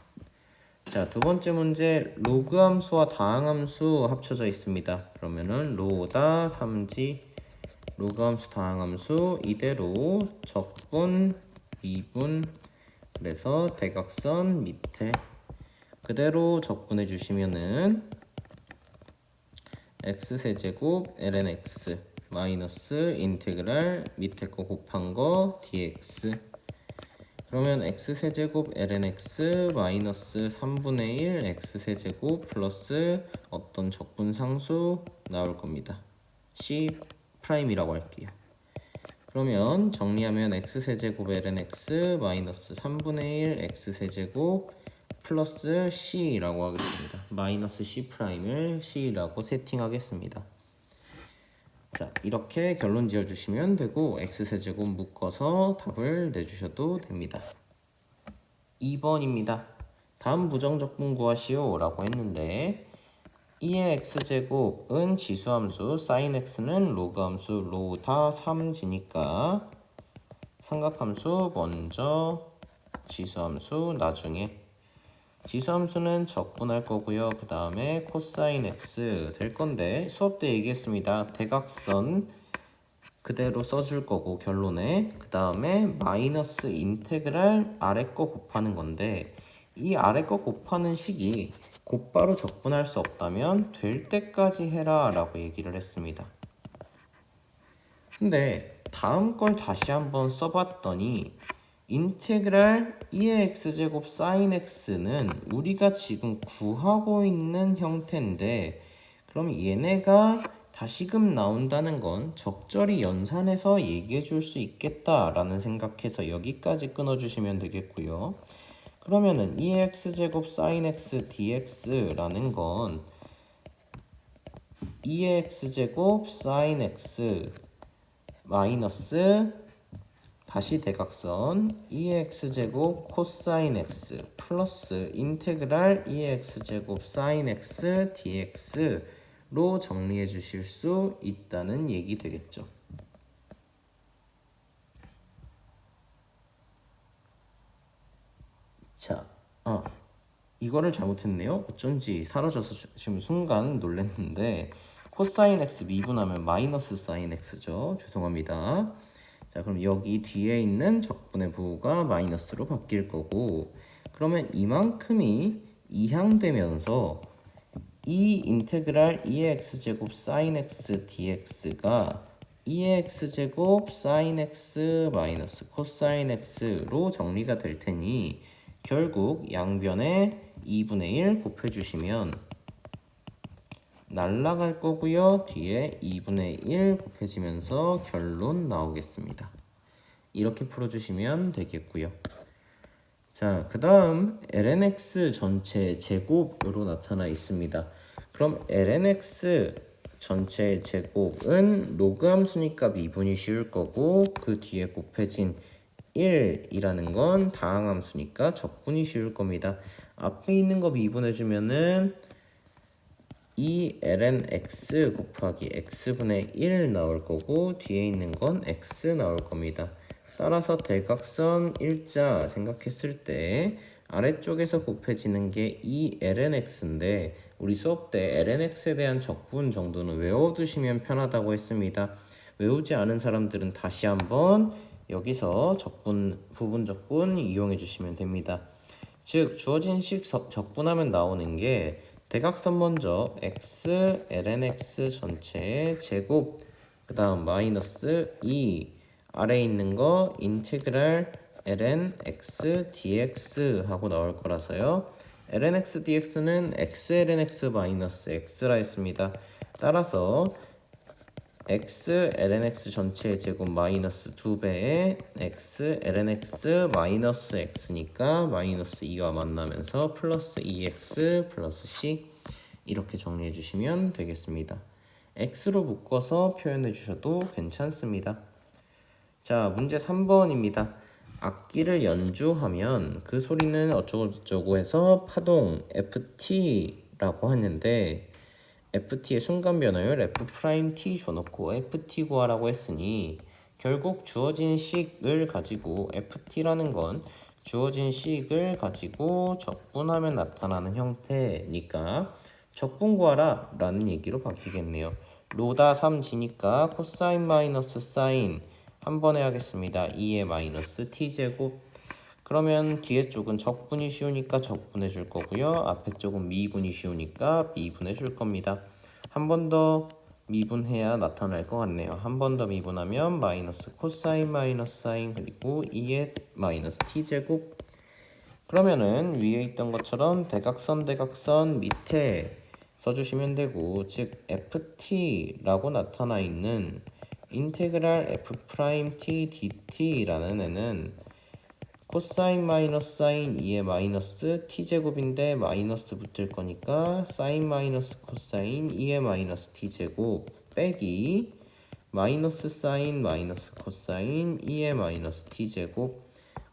자, 두 번째 문제 로그 함수와 다항 함수 합쳐져 있습니다. 그러면은 로다 3지 로그 함수 다항 함수 이대로 적분 미분 그래서 대각선 밑에 그대로 적분해 주시면은 x세제곱 ln x 마이너스 인테그랄 밑에 거 곱한 거 dx 그러면 x세제곱 ln x 마이너스 3분의 1 x세제곱 플러스 어떤 적분상수 나올 겁니다. c 프라임이라고 할게요. 그러면 정리하면 x세제곱 ln x 마이너스 3분의 1 x세제곱 플러스 c라고 하겠습니다. 마이너스 c 프라임을 c라고 세팅하겠습니다. 자, 이렇게 결론 지어주시면 되고 x세제곱 묶어서 답을 내주셔도 됩니다. 2번입니다. 다음 부정적분 구하시오 라고 했는데 2의 x제곱은 지수함수 sin x는 로그함수 로다 3지니까 삼각함수 먼저 지수함수 나중에 지수함수는 적분할 거고요. 그 다음에 코사인 x 될 건데 수업 때 얘기했습니다. 대각선 그대로 써줄 거고 결론에 그 다음에 마이너스 인테그랄 아래 거 곱하는 건데 이 아래 거 곱하는 식이 곧바로 적분할 수 없다면 될 때까지 해라 라고 얘기를 했습니다. 근데 다음 걸 다시 한번 써봤더니 인테그랄 2의 x제곱 sin x는 우리가 지금 구하고 있는 형태인데 그럼 얘네가 다시금 나온다는 건 적절히 연산해서 얘기해 줄 수 있겠다라는 생각해서 여기까지 끊어주시면 되겠고요. 그러면은 2의 x제곱 sin x dx라는 건 2의 x제곱 sin x 마이너스 다시 대각선 2의 x제곱 코사인 x 플러스 인테그랄 2의 x제곱 sin x dx로 정리해 주실 수 있다는 얘기 되겠죠. 자, 이거를 잘못했네요. 어쩐지 사라져서 지금 순간 놀랐는데 코사인 x 미분하면 마이너스 사인 x죠. 죄송합니다. 자, 그럼 여기 뒤에 있는 적분의 부호가 마이너스로 바뀔 거고 그러면 이만큼이 이항되면서 이 인테그랄 2의 x제곱 sin x dx가 2의 x제곱 sin x 마이너스 코사인 x로 정리가 될 테니 결국 양변에 2분의 1 곱해주시면 날라갈 거고요. 뒤에 2분의 1 곱해지면서 결론 나오겠습니다. 이렇게 풀어주시면 되겠고요. 자, 그 다음 lnx 전체 제곱으로 나타나 있습니다. 그럼 lnx 전체 제곱은 로그 함수니까 미분이 쉬울 거고 그 뒤에 곱해진 1이라는 건 다항 함수니까 적분이 쉬울 겁니다. 앞에 있는 거 미분해주면은 2ln x 곱하기 x분의 1 나올 거고 뒤에 있는 건 x 나올 겁니다. 따라서 대각선 일자 생각했을 때 아래쪽에서 곱해지는 게 2ln x인데 우리 수업 때 ln x에 대한 적분 정도는 외워두시면 편하다고 했습니다. 외우지 않은 사람들은 다시 한번 여기서 부분 적분 이용해 주시면 됩니다. 즉 주어진 식 적분하면 나오는 게 대각선 먼저 x lnx 전체의 제곱, 그 다음 마이너스 2 아래에 있는 거 인테그랄 ln x dx 하고 나올 거라서요. ln x dx는 x ln x 마이너스 x라 했습니다. 따라서 x ln x 전체의 제곱 마이너스 2배의 x ln x 마이너스 x니까 마이너스 2와 만나면서 플러스 2x 플러스 c 이렇게 정리해 주시면 되겠습니다. x로 묶어서 표현해 주셔도 괜찮습니다. 자, 문제 3번입니다. 악기를 연주하면 그 소리는 어쩌고저쩌고 해서 파동 ft라고 하는데 ft의 순간 변화율 f't 줘놓고 ft 구하라고 했으니 결국 주어진 식을 가지고 ft라는 건 주어진 식을 가지고 적분하면 나타나는 형태니까 적분 구하라 라는 얘기로 바뀌겠네요. 로다 3지니까 코사인 마이너스 사인 한 번 해야겠습니다. 2의 마이너스 t제곱. 그러면 뒤에 쪽은 적분이 쉬우니까 적분해 줄 거고요. 앞에 쪽은 미분이 쉬우니까 미분해 줄 겁니다. 한 번 더 미분해야 나타날 것 같네요. 한 번 더 미분하면 마이너스 코사인 마이너스 사인 그리고 2의 마이너스 t제곱. 그러면은 위에 있던 것처럼 대각선 밑에 써주시면 되고, 즉 ft라고 나타나 있는 인테그랄 f't dt라는 애는 코사인 마이너스 사인 2의 마이너스 t제곱인데 마이너스 붙을 거니까 사인 마이너스 코사인 2의 마이너스 t제곱 빼기 마이너스 사인 마이너스 코사인 2의 마이너스 t제곱,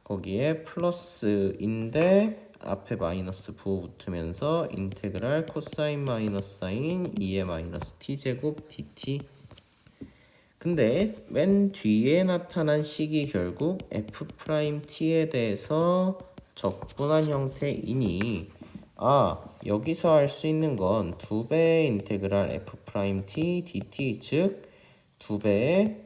거기에 플러스인데 앞에 마이너스 부호 붙으면서 인테그랄 코사인 마이너스 사인 2의 마이너스 t제곱 dt. 근데 맨 뒤에 나타난 식이 결국 f't에 대해서 적분한 형태이니 여기서 알 수 있는 건 2배의 인테그랄 f't dt, 즉 2배의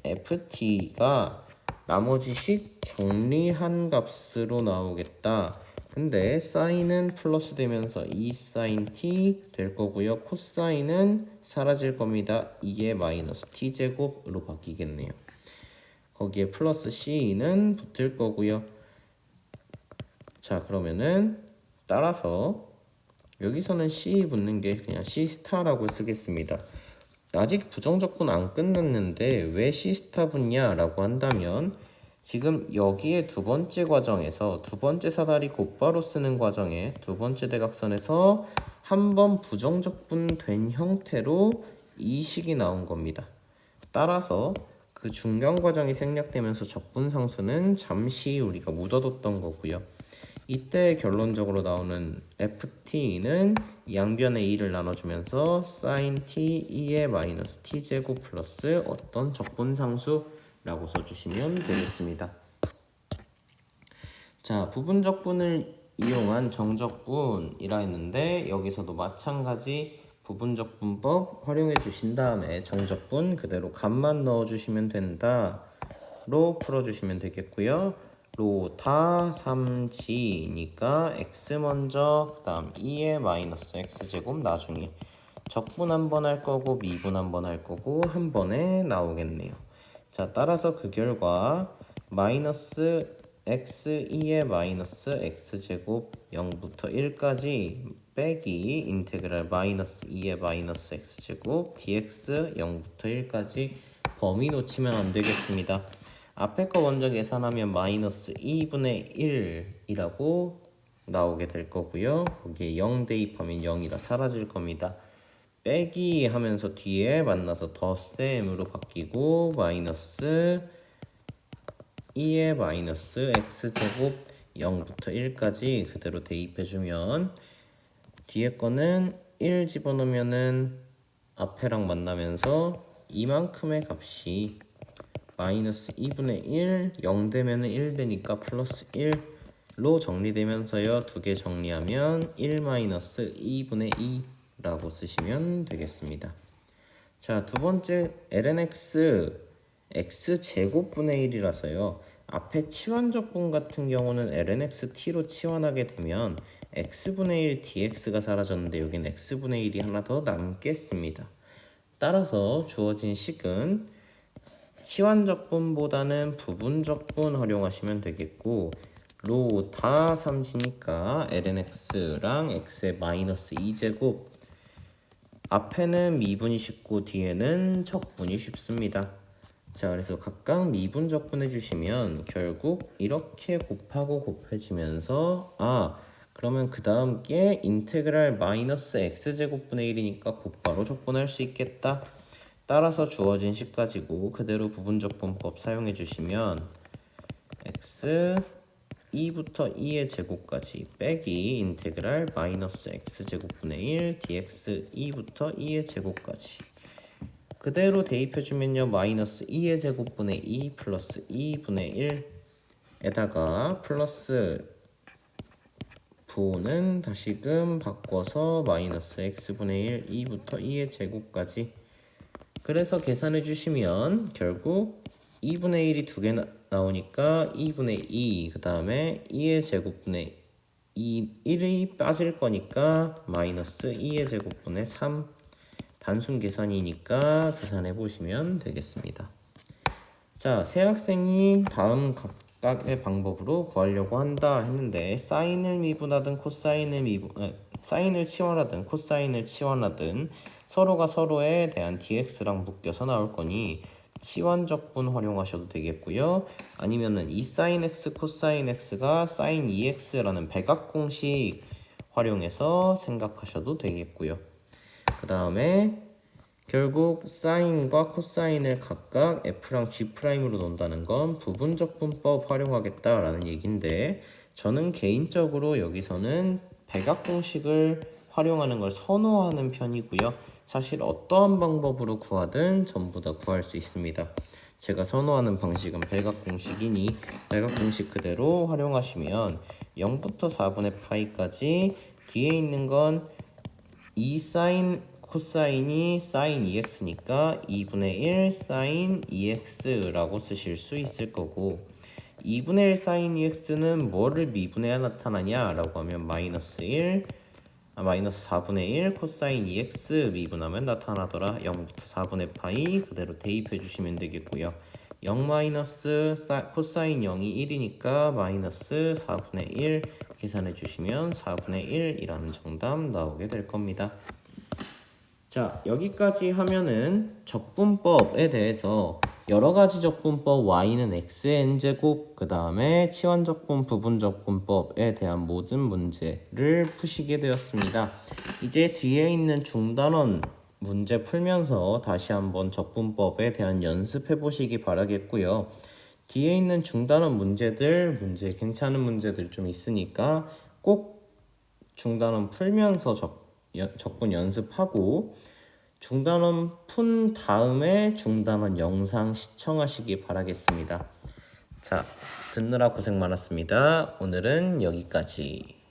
ft가 나머지 식 정리한 값으로 나오겠다. 근데 사인은 플러스 되면서 2 사인 t 될 거고요. 코사인은 사라질 겁니다. 2의 마이너스 t제곱으로 바뀌겠네요. 거기에 플러스 c는 붙을 거고요. 자, 그러면은 따라서 여기서는 c 붙는 게 그냥 c 스타라고 쓰겠습니다. 아직 부정적분 안 끝났는데 왜 c 스타 붙냐라고 한다면, 지금 여기에 두 번째 과정에서 두 번째 사다리 곧바로 쓰는 과정에 두 번째 대각선에서 한 번 부정적분 된 형태로 이 식이 나온 겁니다. 따라서 그 중간 과정이 생략되면서 적분상수는 잠시 우리가 묻어뒀던 거고요. 이때 결론적으로 나오는 ft는 양변의 2를 나눠주면서 sin t 2의 마이너스 t제곱 플러스 어떤 적분상수라고 써주시면 되겠습니다. 자, 부분적분을 이용한 정적분이라 했는데 여기서도 마찬가지 부분적분법 활용해 주신 다음에 정적분 그대로 값만 넣어주시면 된다로 풀어주시면 되겠고요. 로다 3g니까 x 먼저, 그 다음 2의 마이너스 x제곱 나중에 적분 한 번 할 거고 미분 한 번 할 거고 한 번에 나오겠네요. 자, 따라서 그 결과 마이너스 x 2의 마이너스 x제곱 0부터 1까지 빼기 인테그랄 마이너스 2의 마이너스 x제곱 dx 0부터 1까지 범위 놓치면 안 되겠습니다. 앞에 거 먼저 계산하면 마이너스 2분의 1이라고 나오게 될 거고요. 거기에 0 대입하면 0이라 사라질 겁니다. 빼기 하면서 뒤에 만나서 덧셈으로 바뀌고 마이너스 2의 마이너스 x제곱 0부터 1까지 그대로 대입해주면 뒤에 거는 1 집어넣으면은 앞에랑 만나면서 이만큼의 값이 마이너스 2분의 1, 0 되면 1 되니까 플러스 1로 정리되면서요. 두 개 정리하면 1 마이너스 2분의 2라고 쓰시면 되겠습니다. 자, 두 번째 lnx x제곱분의 1이라서요. 앞에 치환적분 같은 경우는 lnx t로 치환하게 되면 x분의 1 dx가 사라졌는데 여긴 x분의 1이 하나 더 남겠습니다. 따라서 주어진 식은 치환적분보다는 부분적분 활용하시면 되겠고, 로 다 3이니까 lnx랑 x의 마이너스 2제곱, 앞에는 미분이 쉽고 뒤에는 적분이 쉽습니다. 자, 그래서 각각 미분 적분해 주시면 결국 이렇게 곱하고 곱해지면서 그러면 그 다음 게 인테그랄 마이너스 x제곱분의 1이니까 곧바로 적분할 수 있겠다. 따라서 주어진 식 가지고 그대로 부분적분법 사용해 주시면 x 2부터 2의 제곱까지 빼기 인테그랄 마이너스 x제곱분의 1 dx 2부터 2의 제곱까지 그대로 대입해주면요 마이너스 2의 제곱분의 2 플러스 2분의 1에다가 플러스 부호는 다시금 바꿔서 마이너스 x분의 1 2부터 2의 제곱까지. 그래서 계산해 주시면 결국 2분의 1이 두 개 나오니까 2분의 2, 그 다음에 2의 제곱분의 1이 빠질 거니까 마이너스 2의 제곱분의 3. 단순 계산이니까 계산해 보시면 되겠습니다. 자, 새 학생이 다음 각각의 방법으로 구하려고 한다 했는데 사인을 미분하든 사인을 치환하든 코사인을 치환하든 서로가 서로에 대한 dx랑 묶여서 나올 거니 치환적분 활용하셔도 되겠고요. 아니면은 이 sin x 코사인 x가 sin 2x라는 백악공식 활용해서 생각하셔도 되겠고요. 그 다음에 결국 사인과 코사인을 각각 f랑 g'으로 놓는다는 건 부분적분법 활용하겠다라는 얘기인데, 저는 개인적으로 여기서는 백악공식을 활용하는 걸 선호하는 편이고요. 사실 어떠한 방법으로 구하든 전부 다 구할 수 있습니다. 제가 선호하는 방식은 백악공식이니 백악공식 그대로 활용하시면 0부터 4분의 파이까지 뒤에 있는 건 2 사인 코사인이 사인 2x니까 2분의 1 사인 2x라고 쓰실 수 있을 거고, 2분의 1 사인 2x는 뭐를 미분해야 나타나냐 라고 하면 마이너스 4분의 1 코사인 2x 미분하면 나타나더라. 0부터 4분의 파이 그대로 대입해 주시면 되겠고요. 0 마이너스 코사인 0이 1이니까 마이너스 4분의 1 계산해 주시면 4분의 1이라는 정답 나오게 될 겁니다. 자, 여기까지 하면은 적분법에 대해서 여러가지 적분법 y는 x의 n제곱, 그 다음에 치환적분 부분적분법에 대한 모든 문제를 푸시게 되었습니다. 이제 뒤에 있는 중단원 문제 풀면서 다시 한번 적분법에 대한 연습해 보시기 바라겠고요. 뒤에 있는 중단원 문제 괜찮은 문제들 좀 있으니까 꼭 중단원 풀면서 적분 연습하고 중단원 푼 다음에 중단원 영상 시청하시기 바라겠습니다. 자, 듣느라 고생 많았습니다. 오늘은 여기까지.